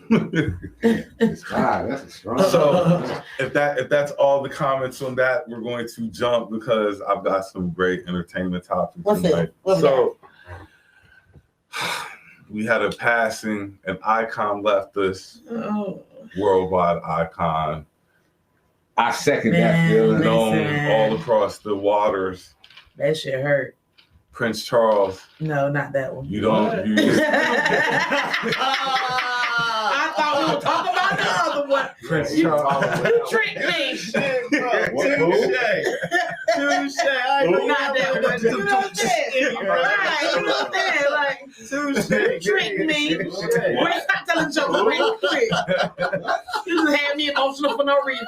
That's a strong. So if that's all the comments on that, we're going to jump because I've got some great entertainment topics tonight. So we had a passing, an icon left us, worldwide icon. I second that feeling. Known all across the waters. That shit hurt. Prince Charles. No, not that one. You don't. I thought we were talking about the other one. Prince Charles. You tricked me. Shit, bro. Touche. I know not that one. You know what I'm saying? Right. You know what I'm saying? Like, touche. Trick me. Wait, stop telling jokes real quick. You just had me emotional for no reason.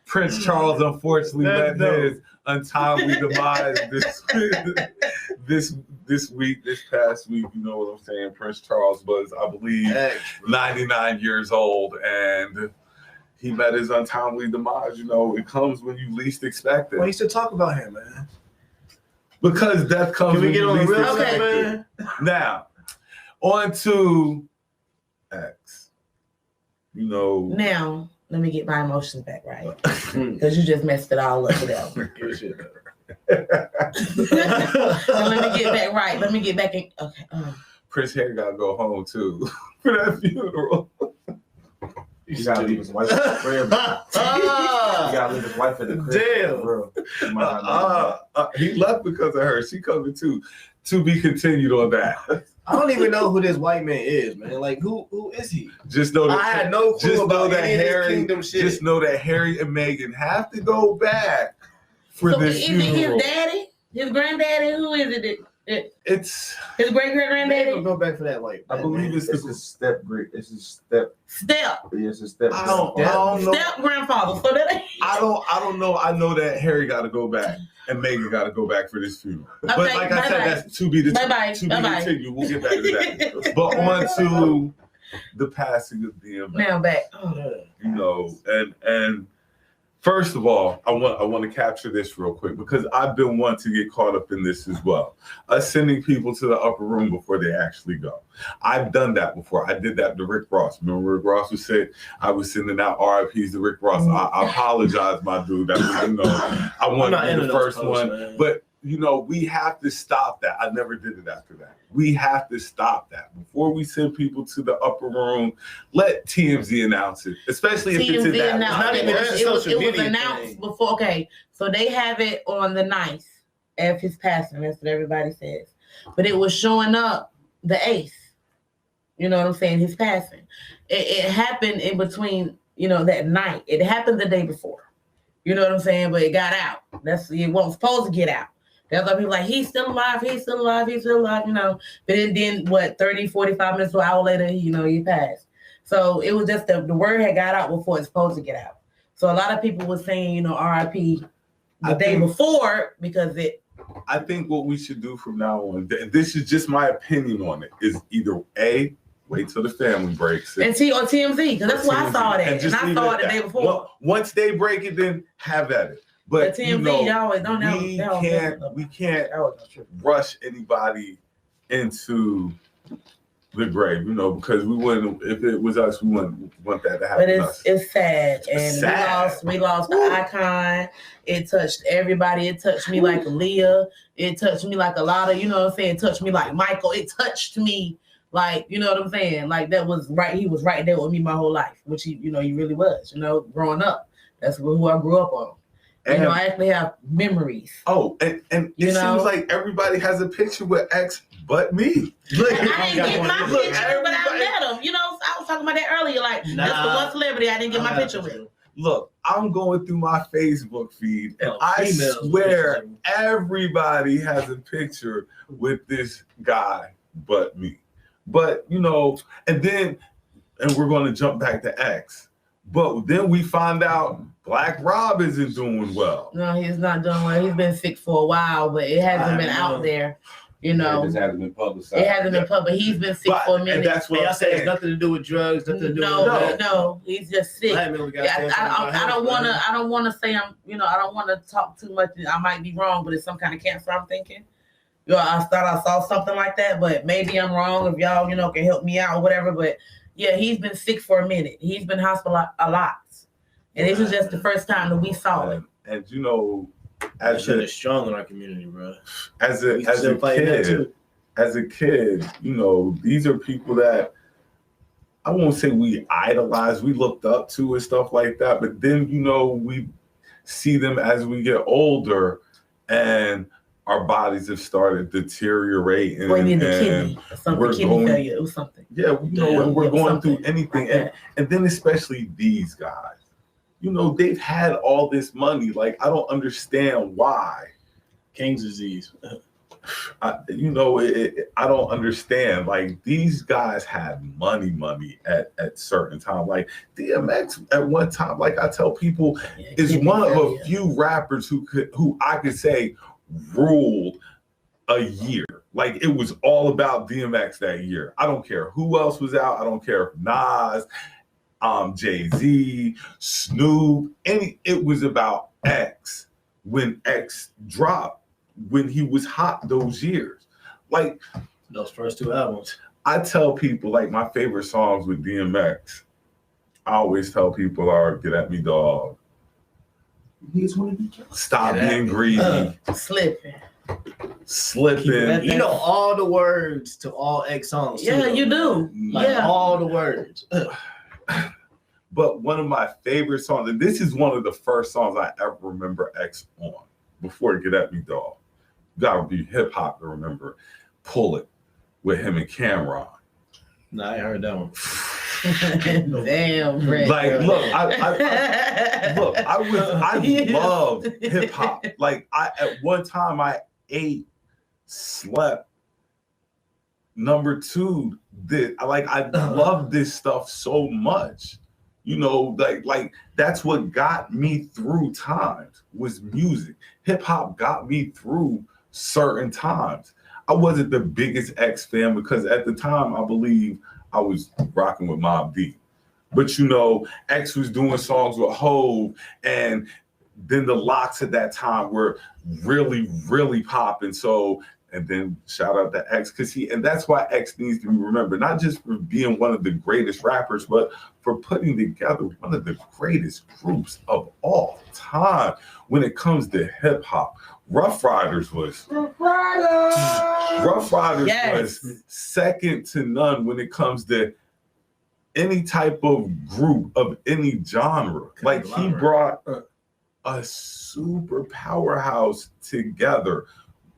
Prince Charles unfortunately met his untimely demise this past week. You know what I'm saying? Prince Charles was, I believe, 99 years old, and he met his untimely demise. You know, it comes when you least expect it. Well, you should talk about him, man. Because death comes when you least expect it. Man? Now, on to X. You know. Now, let me get my emotions back right. Because you just messed it all up with that one. Let me get back right. Let me get back in. Okay. Prince Harry got to go home, too, for that funeral. You gotta leave his wife at the crib. You gotta leave his wife at the crib. Damn. He left because of her. She coming too. To be continued on that. I don't even know who this white man is, man. Like, who is he? Just know that I had no clue about that Harry. kingdom shit. Just know that Harry and Meghan have to go back for so this is funeral. it his daddy? His granddaddy? Who is it? It's his great-great-granddaddy? Go back for that, like, I believe it's his step great. It's his step. Step. Yes, his step. I don't know. Step grandfather. So that I don't know. I know that Harry got to go back and Meghan got to go back for this funeral. Okay, but like I said, that's to be continued. We'll get back to that. But on to the passing of DMX. Now back. You know, and first of all, I want to capture this real quick because I've been one to get caught up in this as well. Us sending people to the upper room before they actually go. I've done that before. I did that to Rick Ross. Remember Rick Ross was sick? I was sending out RIPs to Rick Ross. I apologize, my dude. That was, you know, I wanted to be the first one. Man. But you know, we have to stop that. I never did it after that. We have to stop that. Before we send people to the upper room, let TMZ announce it, especially if it's in that. It was announced before. Okay, so they have it on the 9th of his passing. That's what everybody says. But it was showing up the 8th. You know what I'm saying? His passing. It happened in between, you know, that night. It happened the day before. You know what I'm saying? But it got out. It wasn't supposed to get out. There's other people like, he's still alive, you know. But then 30, 45 minutes to an hour later, he passed. So it was just the word had got out before it's supposed to get out. So a lot of people were saying, RIP the day before because it. I think what we should do from now on, this is just my opinion on it, is either A, wait till the family breaks it. And or TMZ, because that's why I saw it at. And I saw it the day before. Well, once they break it, then have at it. But TMZ, we can't rush anybody into the grave, because we wouldn't. If it was us, we wouldn't want that to happen. But it's sad, and we lost the icon. It touched everybody. It touched me like Aaliyah. It touched me like a lot of, It touched me like Michael. It touched me like, you know what I'm saying? Like that was right. He was right there with me my whole life, which he really was. Growing up, that's who I grew up on. And, I actually have memories. Oh, and it seems like everybody has a picture with X but me. Look, I didn't get my picture, but I met him. I was talking about that earlier. Like, that's the one celebrity I didn't get my picture with. Look, I'm going through my Facebook feed, and I swear everybody has a picture with this guy but me. But, and we're going to jump back to X. But then we find out Black Rob isn't doing well. No, he's not doing well. He's been sick for a while, but it hasn't been out there. It just hasn't been publicized. It hasn't been public. He's been sick for a minute. And that's what I said. It's nothing to do with drugs. Nothing to do with no. He's just sick. I don't want to say I don't want to talk too much. I might be wrong, but it's some kind of cancer. I'm thinking. I thought I saw something like that, but maybe I'm wrong. If y'all can help me out or whatever, but. Yeah, he's been sick for a minute. He's been hospitalized a lot. And this is just the first time that we saw him. And you know, as is strong in our community, bro. As a kid, you know, these are people that I won't say we idolize, we looked up to and stuff like that. But then, you know, we see them as we get older and our bodies have started deteriorating. Or in the kidney, we're kidney failure or something. Yeah, you know, and we're going through anything. And then especially these guys, you know, they've had all this money. Like, I don't understand why. King's disease. I don't understand. Like, these guys had money at certain time. Like DMX at one time, like I tell people, is one of a few rappers who I could say ruled a year. Like, it was all about DMX that year. I don't care who else was out. I don't care if Nas, Jay-Z, Snoop, it was about X when X dropped, when he was hot those years. Like, those first 2 albums. I tell people, like, my favorite songs with DMX, I always tell people are Get At Me Dog, Stop Being Greedy, Slipping. You know all the words to all X songs. Yeah, you do. Like, all the words. But one of my favorite songs, and this is one of the first songs I ever remember X on, before Get At Me Dog. Gotta be hip hop to remember. Pull It with him and Cameron. Nah, I ain't heard that one. Damn, Rick. Like, look, I loved hip hop. Like, at one time I ate, slept, number 2, I love this stuff so much. You know, like that's what got me through times, was music. Hip hop got me through certain times. I wasn't the biggest X fan because at the time I believe I was rocking with Mobb Deep. But you know, X was doing songs with Hov, and then the Locks at that time were really, really popping. So, and then shout out to X, and that's why X needs to be remembered, not just for being one of the greatest rappers, but for putting together one of the greatest groups of all time when it comes to hip hop. Rough Riders was second to none when it comes to any type of group of any genre. Like, he brought a super powerhouse together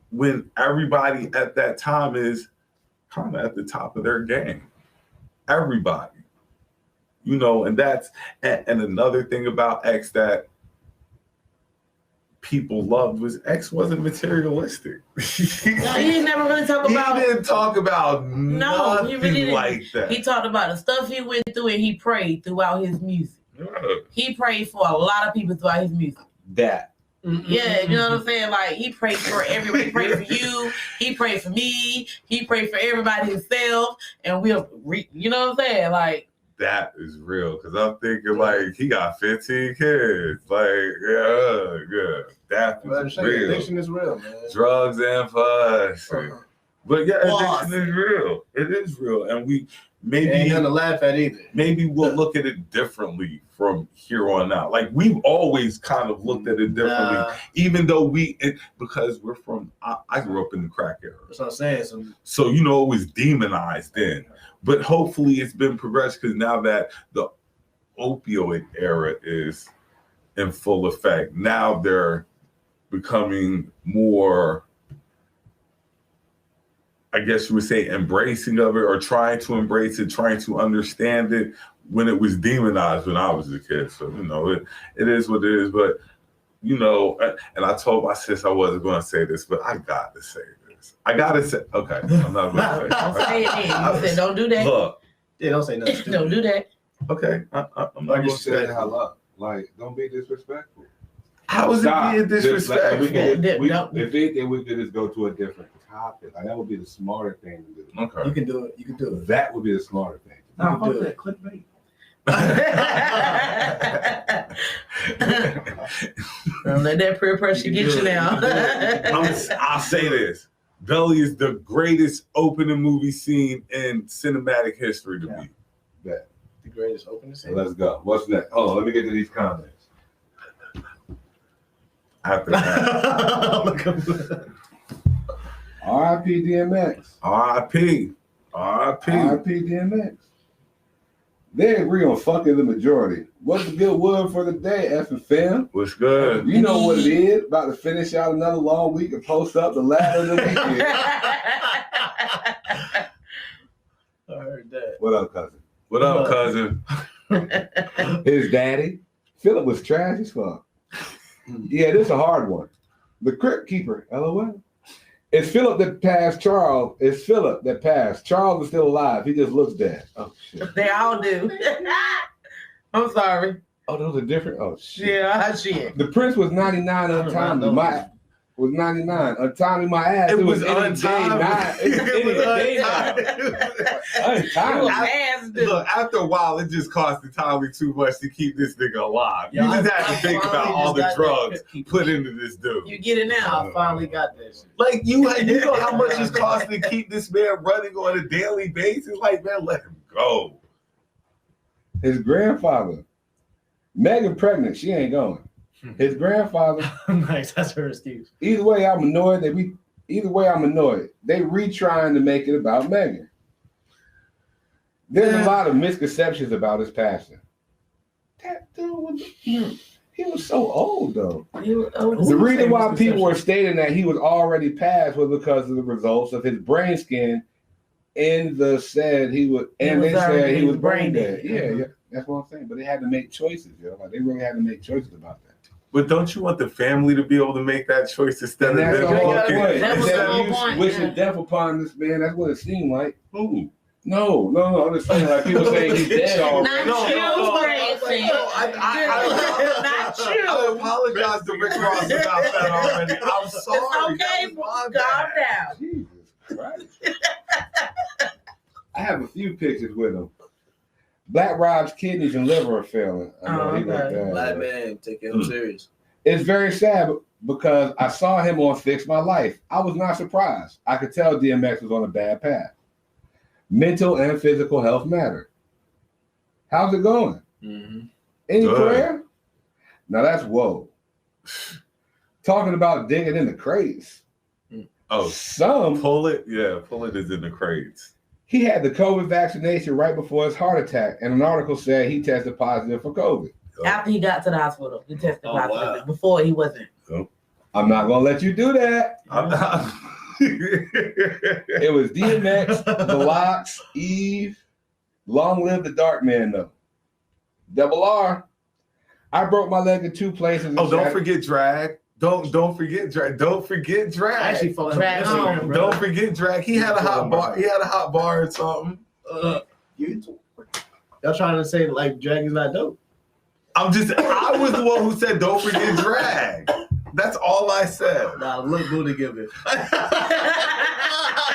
when everybody at that time is kind of at the top of their game. Everybody, you know, and that's, and another thing about X that people loved was X wasn't materialistic. He never really talk about. He didn't talk about nothing he really didn't. Like that. He talked about the stuff he went through, and he prayed throughout his music. Yeah. He prayed for a lot of people throughout his music. That. Yeah, you know what I'm saying? Like, he prayed for everybody. He prayed for you. He prayed for me. He prayed for everybody himself. And you know what I'm saying? Like, that is real, because I'm thinking, like, he got 15 kids. Like, yeah. That is real. Addiction is real, man. Drugs and fuss. But yeah, addiction is real. It is real. And we maybe ain't nothing to laugh at either. Maybe we'll look at it differently from here on out. Like, we've always kind of looked at it differently, even though because we're from, I grew up in the crack era. That's what I'm saying. So, you know, it was demonized then. But hopefully it's been progressed, because now that the opioid era is in full effect, now they're becoming more, I guess you would say, embracing of it, or trying to embrace it, trying to understand it, when it was demonized when I was a kid. So, you know, it is what it is. But, you know, and I told my sis I wasn't going to say this, but I got to say this. I got to say, okay, I'm not going to say it. Don't say it then. You said don't do that. Look. Yeah, don't say nothing. Don't do that. Okay, I'm not going to say it. Like, don't be disrespectful. How is it being disrespectful? If anything, we could just go to a different topic. Like, that would be the smarter thing to do. Okay. You can do it. That would be the smarter thing. No, fuck that. Clickbait. Don't let that peer pressure get you now. I'll say this. Belly is the greatest opening movie scene in cinematic history to me. Bet. The greatest opening So scene. let's go. What's next? Hold on, let me get to these comments. After that. Look at R.I.P. DMX. R.I.P. R.I.P. R.I.P. DMX. They agree on fucking the majority. What's the good word for the day, effing fam? What's good? You know what it is. About to finish out another long week and post up the ladder of the weekend. I heard that. What up, cousin? What up, cousin? His daddy. Philip was trash as fuck. Yeah, this is a hard one. The Crypt Keeper, LOL. It's Philip that passed Charles. It's Philip that passed. Charles is still alive. He just looks dead. Oh, shit. They all do. I'm sorry. Oh, those are different? Oh, shit. Yeah, shit. The Prince was 99 untimely. Was 99. Untimely my ass. It was untimely. Untimely. Look, after a while, it just cost entirely too much to keep this nigga alive. You just had to think about all the drugs put into this dude. You get it now. I finally got this. Like, you know how much it's costing to keep this man running on a daily basis? Like, man, let him go. His grandfather. Megan pregnant. She ain't going. His grandfather. Nice, that's her excuse. Either way, I'm annoyed. They retrying to make it about Megan. There's a lot of misconceptions about his passing. That dude was he was so old though. The reason why people were stating that he was already passed was because of the results of his brain scan. And they said he was brain dead. Yeah, that's what I'm saying. But they had to make choices, Like they really had to make choices about that. But don't you want the family to be able to make that choice instead of them? That was the whole point. Wishing death upon this man. That's what it seemed like. Who? No. I'm just saying, like people saying he's dead already. Not you. I apologize to Rick Ross about that already. I'm sorry. It's okay. Calm down. Jesus Christ. I have a few pictures with him. Black Rob's kidneys and liver are failing. Black man, take him serious. It's very sad because I saw him on Fix My Life. I was not surprised. I could tell DMX was on a bad path. Mental and physical health matter. How's it going? Mm-hmm. Any prayer? Now that's whoa. Talking about digging in the crates. Oh, some pull it is in the crates. He had the COVID vaccination right before his heart attack, and an article said he tested positive for COVID. After he got to the hospital, he tested positive. Wow. Before he wasn't. I'm not gonna let you do that. It was DMX, The Locks, Eve. Long live the Dark Man, though. Double R. I broke my leg in 2 places. Oh, don't forget Drag. Don't forget Drag. Don't forget Drag. I actually followed Drag home. Don't forget Drag. He had a hot bar. He had a hot bar or something. Y'all trying to say like Drag is not dope? I was the one who said don't forget Drag. That's all I said. Nah, look Budha give it.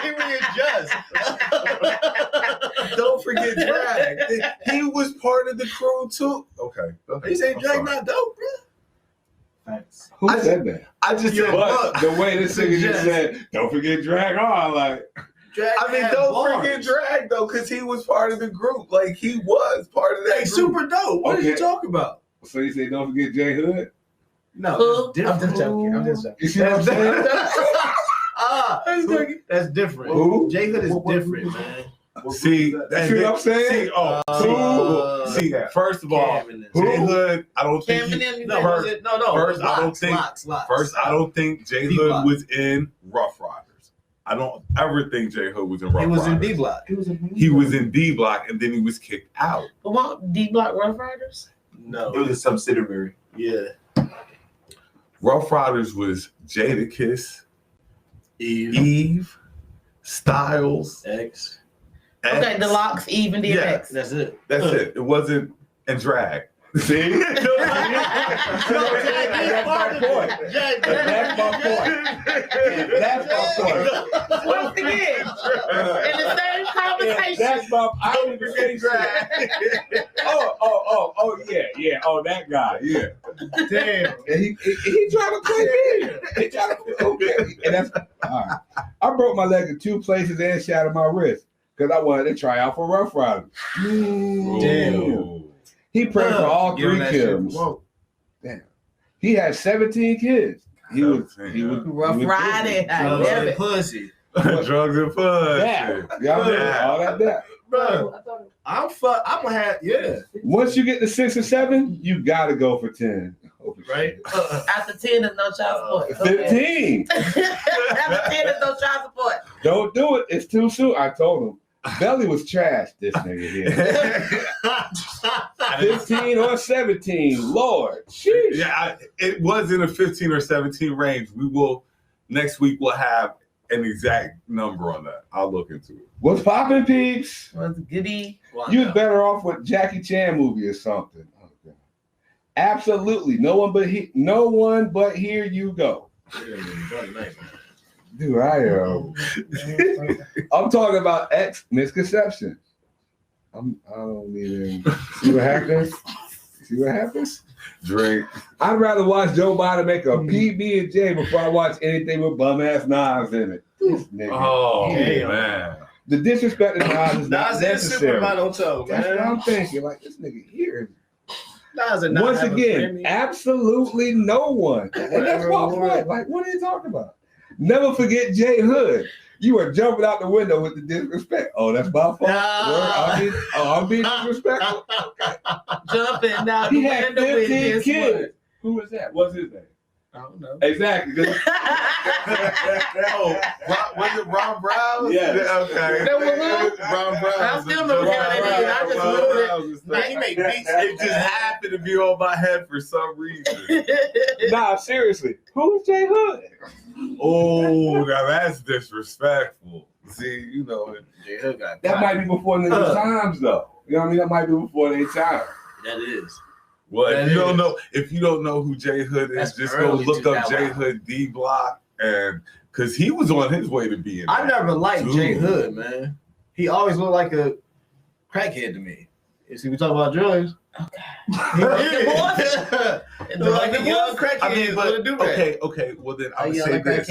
He readjusts. Don't forget Drag. He was part of the crew too. Okay. You say Drag not dope, bro? Thanks. Who said that? I just said, but the way this nigga just said, don't forget Drag on, like. Drag don't forget Drag though, because he was part of the group. Like he was part of that group. Super dope. What are you talking about? So you say don't forget J Hood? No, I'm just joking. You see what I'm saying? That's different. Who? J Hood is different, man. See what I'm saying? See, first of all, J Hood, I don't think I don't think J Hood was in Rough Riders. I don't ever think J Hood was in Rough Riders. He was in D Block. He was in D Block, and then he was kicked out. But what D Block Rough Riders? No, it was a subsidiary. Yeah. Rough Riders was Jadakiss, Eve, Styles, X. Okay, the Locks, Eve, and DMX. Yeah, that's it. That's it. It wasn't and Drag. See? That's my point. Once again, in the same conversation. That's my. I didn't forget Drag. Oh, yeah. Oh, that guy. Yeah. Damn. And he tried to play me. He tried to play. Okay. And that's all right. I broke my leg in 2 places and shattered my wrist. because I wanted to try out for Rough Riders. Damn. He prayed for all 3 Kims. Damn. He had 17 kids. He was Rough riding. Drugs and pussy. Drugs and pussy. Yeah. All that. Bro, I'm gonna have, Once you get to 6 or 7, you gotta go for 10. Right? After 10, there's no child support. 15. After 10, there's no child support. Don't do it. It's too soon. I told him. Belly was trash, this nigga here. 15 or 17. Lord. Sheesh. Yeah, it was in a 15 or 17 range. Next week we'll have an exact number on that. I'll look into it. What's poppin', peeps? What's goody? You better off with Jackie Chan movie or something. Okay. Absolutely. No one but here you go. Dude, I'm talking about misconception. I don't even see what happens. See what happens? Drink. I'd rather watch Joe Biden make a PB&J before I watch anything with bum ass Nas in it. This nigga. Oh man. The disrespect of Nas is not necessary. That's what I'm thinking. Like this nigga here. Nas Once again, absolutely no one. And that's my point. Like, what are you talking about? Never forget J Hood. You are jumping out the window with the disrespect. Oh, that's my fault. I'm being disrespectful. Jumping out the He had window with 15 this kids. one. Who was that? What's his name? I don't know. Exactly. Was it Ron Brown? Yeah. Okay. That was who? Ron Brown. I still know who that is. I just moved it. He made beats. It just happened to be on my head for some reason. Nah, seriously. Who's J Hood? Oh, now that's disrespectful. See, you know, That might be before their times, though. You know what I mean? That might be before their time. That is. well, if you don't know who J Hood is, That's just go early look up 2000. J Hood D Block, and because he was on his way to being. I never liked J Hood, man. He always looked like a crackhead to me. You see, we talk about drugs. Okay. He did. Like a young crackhead. I mean, but do that. okay. Well, then I'm gonna say this.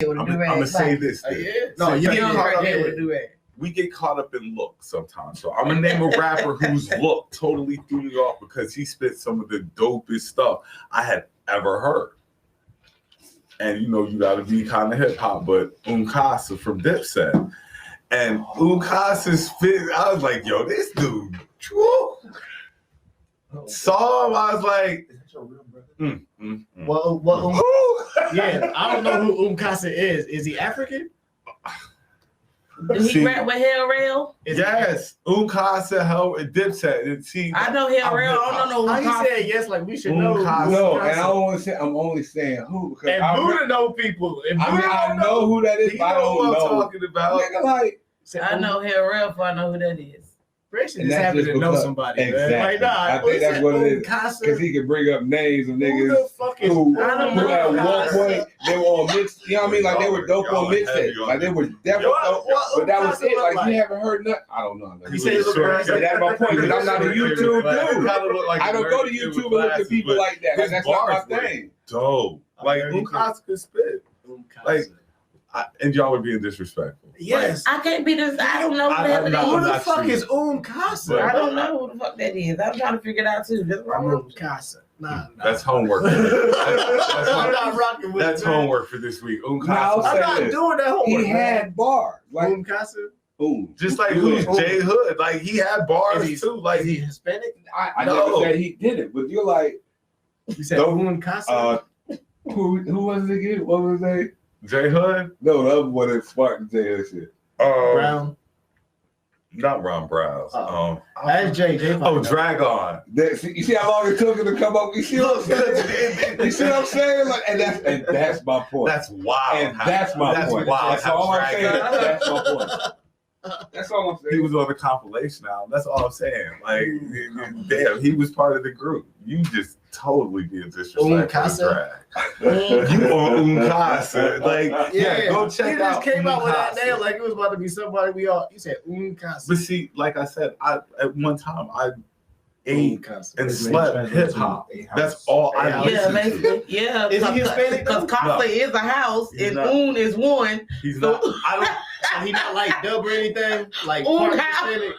I'm gonna say this. Then. No, you young can't crackhead with a do-rag. We get caught up in looks sometimes. So I'm gonna name a rapper whose look totally threw me off because he spit some of the dopest stuff I had ever heard. And you know, you gotta be kind of hip hop, but Casa from Dipset. And Casa spit, I was like, yo, this dude, woo. Saw him, I was like, Well, yeah, I don't know who Casa is. Is he African? Did he rap with Hell Rail? Yes, Casa, Hell, and Dipset. See, I know Hell Rail. I don't know How who you Casa. said yes? Like we should know. No, and I don't want to say. I'm only saying who because And Budha know people. And I know who that is, you but I know don't what I'm know. talking about. Nigga, like, I know Hell Rail before I know who that is. Branson And just that's happen just to know because- somebody. exactly. Man. Like, nah, I think that's what it is. Because he can bring up names of Who niggas the fuck is? who I don't know. at one Casa? point they were on mix. You know what I mean? Like they were dope Y'all on heavy mixtapes. on Like they were definitely dope. What But that was Casa it. look Like you haven't heard nothing. I don't know. You said it look Sure. like That's my point. Because I'm not a YouTube dude. I don't go to YouTube YouTube and look at people like that. Like, that's not my thing. Dope. Like Casa could spit. Like, and y'all were being disrespectful. Yes. I can't be this. I don't know who I'm that not- Who is. the fuck is Casa? I don't know who the fuck that is. I'm trying to figure it out too. That's wrong. Casa. Nah. That's homework. I'm not rocking with That's it, man. homework for this week. I'll Casa. say I'm not this. doing that homework. He had bars. Like Casa. Just like who's J Hood. Like he had bars Is he- too. Like Is he Hispanic? I No. never said he did it, but you're like, You said Casa. who was it again? What was his name? J Hood. No, the other one that sparked the J Hood shit. Brown. Not Ron Browse. That's J. Dragon. You see how long it took him to come up? You see what I'm saying? You see what I'm saying? Like, and that's my point. That's wild. And that's my point. Wild. That's all I'm saying. That's my point. That's all I'm He saying. was on the compilation album. That's all I'm saying. Like, damn, he was part of the group. You just totally being disrespectful. Casa? You on Casa. Like, yeah, go check He just out. came out with that Casa. name like it was about to be somebody we all. You said Casa. But see, like I said, at one time I ate Casa. and slept hip hop. That's all I Yeah, listened to. basically. Yeah. Is he Hispanic? Because Casa is a house He's and not. Un is one. He's not. So he not like dub or anything? Like, Oh, part now. percentage?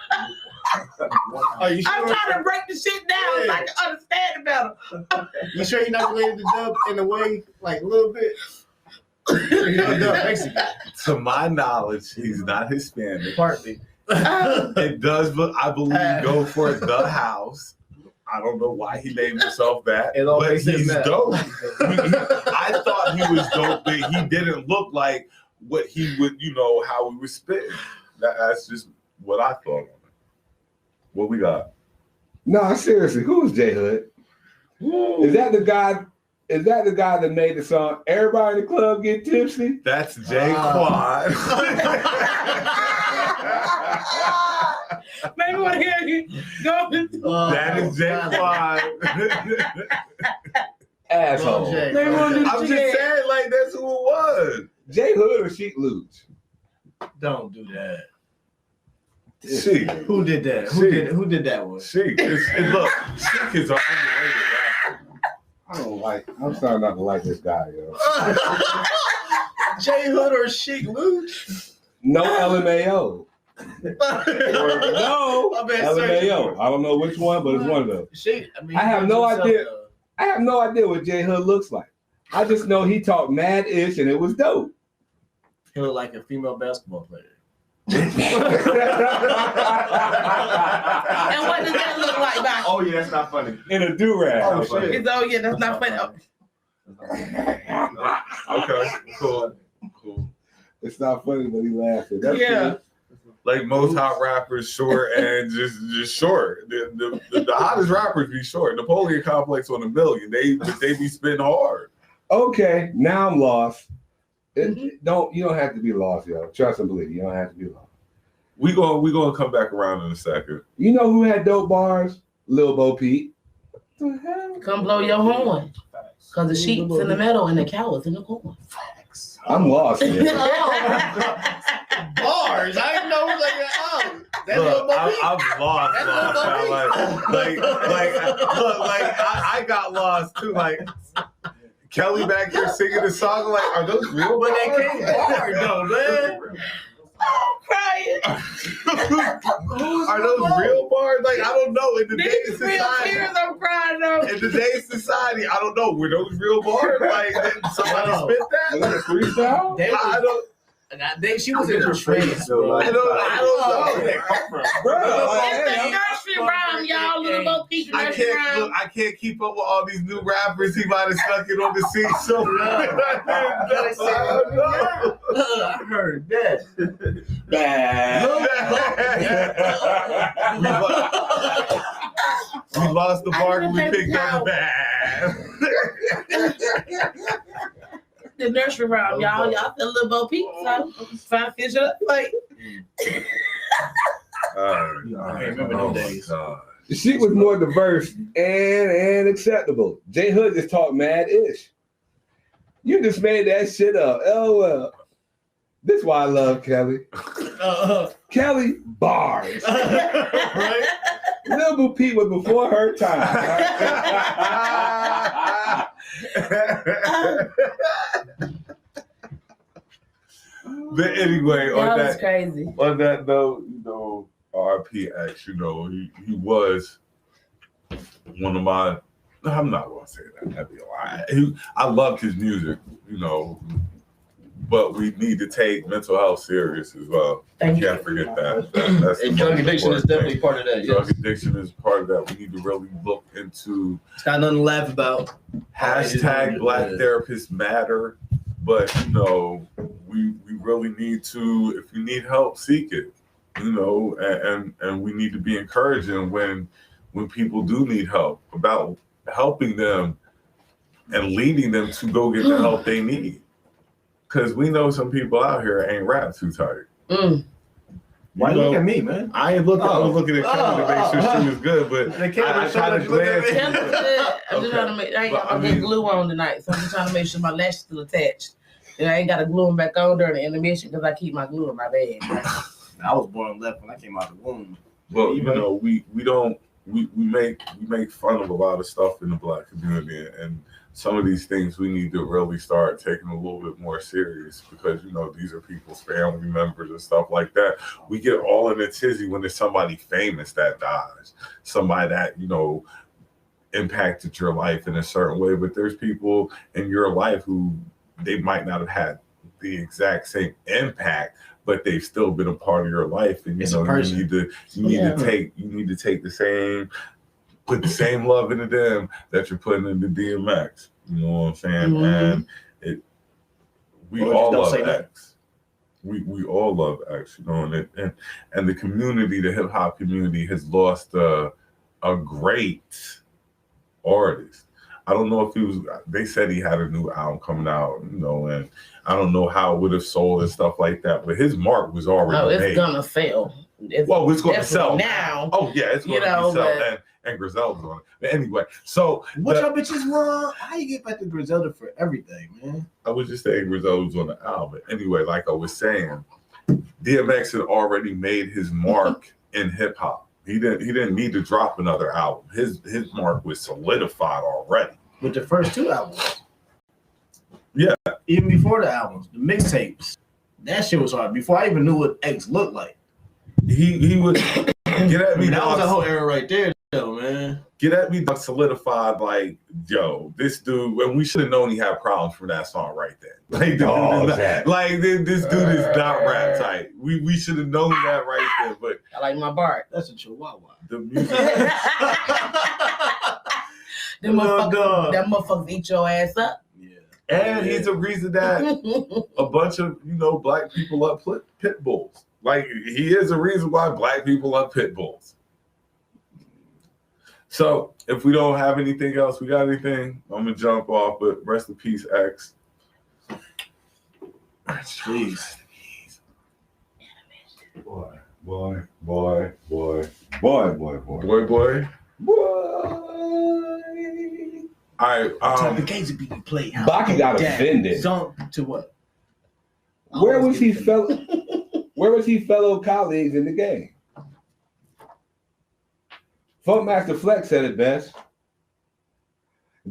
Are you sure? I'm trying to break the shit down so I can understand it better. You sure he's not related to dub in a way, like a little bit? You know, dub Mexican. To my knowledge, he's not Hispanic. Partly. It does, but I believe go for the house. I don't know why he named himself that, It all but makes sense he's now. dope. I thought he was dope, but he didn't look like what he would, how we would spit. That's just what I thought on it. What we got? No, seriously, who is J Hood? Is that the guy? Is that the guy that made the song "Everybody in the Club Get Tipsy"? That's Jay Quad. Maybe want to hear you go. That is Jay Quad. Asshole. I'm just saying, like, that's who it was. J Hood or Sheik Luch? Don't do that. Sheik. Who did that? Who did that one? Sheik. Look, Sheik is an underrated rapper. I'm starting not to like this guy, yo. J Hood or Sheik Luch? No LMAO. No LMAO. I don't know which one, but it's one of those. I have no idea. I have no idea what J Hood looks like. I just know he talked mad ish and it was dope. He looked like a female basketball player. And what does that look like, Baki? Oh yeah, that's not funny. In a do-rag. Oh shit. It's, oh yeah, that's not funny. Okay, cool. It's not funny, but he laughing. That's Yeah. Like most hot rappers, short and just short. The hottest rappers be short. Napoleon Complex on a million. They be spitting hard. Okay, now I'm lost. You don't have to be lost, yo. Trust and believe. You don't have to be lost. We gonna come back around in a second. You know who had dope bars? Lil Bo Peep. What the hell? Come blow your horn. Because the sheep's in the middle and the cow is in the corn. I'm lost. Bars. I didn't know that's Look, Lil Bo Peep. I'm lost. I got lost too. Like Kelly back here singing the song. Like, are those real? But they bars? came hard though, man. I'm crying. Are those real bars? Like, I don't know. In today's These real society, tears, I'm crying though. in today's society, I don't know. Were those real bars? Like, did somebody spit that? Was it freestyle? They I was, don't. she was in her trance, So, bro. I don't know. Bro, It's the nursery rhyme, y'all. Little Bo Peep I nursery rhyme. can't keep up with all these new rappers. He might have stuck it on the seat. So I heard that. we lost the bar and we picked up the bag. The nursery rhyme, y'all. Y'all said Little Bo Peep, so I'm trying to fish it up. Like, I remember those days. The shit was more diverse and acceptable. J Hood just talked mad ish. You just made that shit up. LOL. This is why I love Kelly. Kelly bars. Right? Lil Bo Peep was before her time. But anyway, that was crazy. On that note, RPX, he was one of my. I'm not gonna say that. That'd be a lie. I loved his music, but we need to take mental health serious as well. Thank Can't forget that. That's And drug addiction is definitely part of that. Drug addiction is part of that. We need to really look into It's got nothing to laugh about. hashtag Black Therapists Matter. But we really need to. If you need help, seek it. And we need to be encouraging when people do need help, about helping them and leading them to go get the help they need. Because we know some people out here ain't rap too tight. Why you look at me, man? I ain't looking. I was looking at Kelly to make sure she was good, but I kind of glanced. I'm just trying to make. I ain't got my glue on tonight, so I'm just trying to make sure my lash is still attached. And I ain't got to glue them back on during the intermission because I keep my glue in my bag. I was born left when I came out of the womb. But we don't. we make fun of a lot of stuff in the Black community, and some of these things we need to really start taking a little bit more serious, because these are people's family members and stuff like that. We get all in a tizzy when there's somebody famous that dies, somebody that impacted your life in a certain way, but there's people in your life who they might not have had the exact same impact, but they've still been a part of your life, and you need to take the same, put the same love into them that you're putting into DMX. You know what I'm saying? Mm-hmm. And we all love X. We all love X, and the community, the hip hop community, has lost a great artist. I don't know if they said he had a new album coming out, and I don't know how it would have sold and stuff like that, but his mark was already made. It's gonna fail. It's going to sell now. Oh yeah, it's going to sell, and Griselda's on it. But anyway, so what y'all bitches want? How you get back to Griselda for everything, man? I was just saying Griselda was on the album. Anyway, like I was saying, DMX had already made his mark in hip hop. He didn't need to drop another album. His mark was solidified already. With the first two albums. Yeah. Even before the albums, the mixtapes. That shit was hard. Before I even knew what X looked like. He would get at me. That was a whole era right there, though, man. Get at me solidified, like, yo, this dude, and we should have known he had problems from that song right there. Like, this dude is not rap tight. We should have known that right there. But I like my Bart. That's a chihuahua. The music. That motherfuckers eat your ass up. Yeah. And he's the reason that a bunch of black people love pit bulls. Like, he is the reason why black people love pit bulls. So if we don't have anything else, we got anything, I'm gonna jump off. But rest in peace, X. Please. Boy. All right. Type of games be played. Baki got offended. To what? Where was he fellow colleagues in the game? Funkmaster Flex said it best.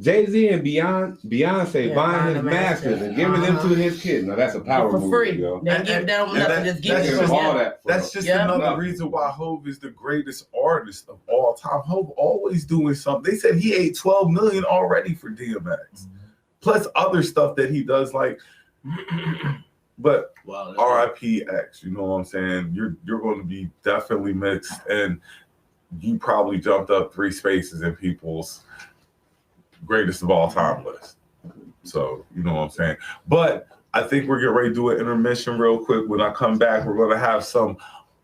Jay-Z and Beyonce buying his masters and giving them to his kids. Now that's a power move, for free. yo. They give them nothing, just give them all that. That's just another reason why Hov is the greatest artist of all time. Hov always doing something. They said he ate $12 million already for DMX, plus other stuff that he does, like. But R.I.P. X, you know what I'm saying? You're going to be definitely mixed, and you probably jumped up 3 spaces in people's greatest of all time list. So, you know what I'm saying? But I think we're getting ready to do an intermission real quick. When I come back, we're going to have some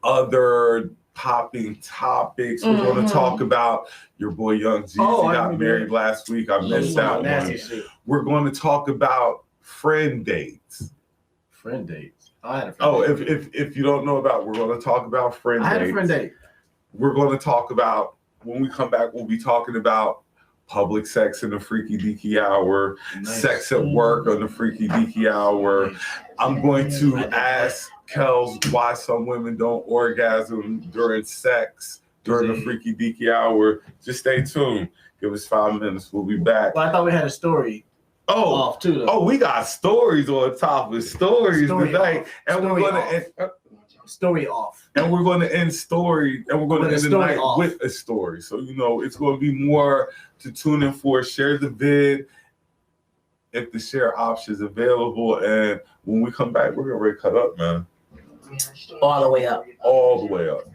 other popping topics. We're going to talk about your boy Young Jeezy got married last week. I missed that one. We're going to talk about friend dates. Friend dates. I had a friend date. If you don't know about, we're going to talk about friend dates. I had a friend date. We're going to talk about, when we come back, we'll be talking about public sex in the freaky deaky hour, sex at work on the freaky deaky hour. I'm going to ask Kels why some women don't orgasm during sex during the freaky deaky hour. Just stay tuned. Give us 5 minutes. We'll be back. Well, I thought we had a story. Off too, though. We got stories on top of stories tonight, and we're going to story off, and we're going to end story, and we're going to end the night with a story. So it's going to be more to tune in for. Share the vid if the share option is available, and when we come back, we're going to cut up, man. All the way up. All the way up.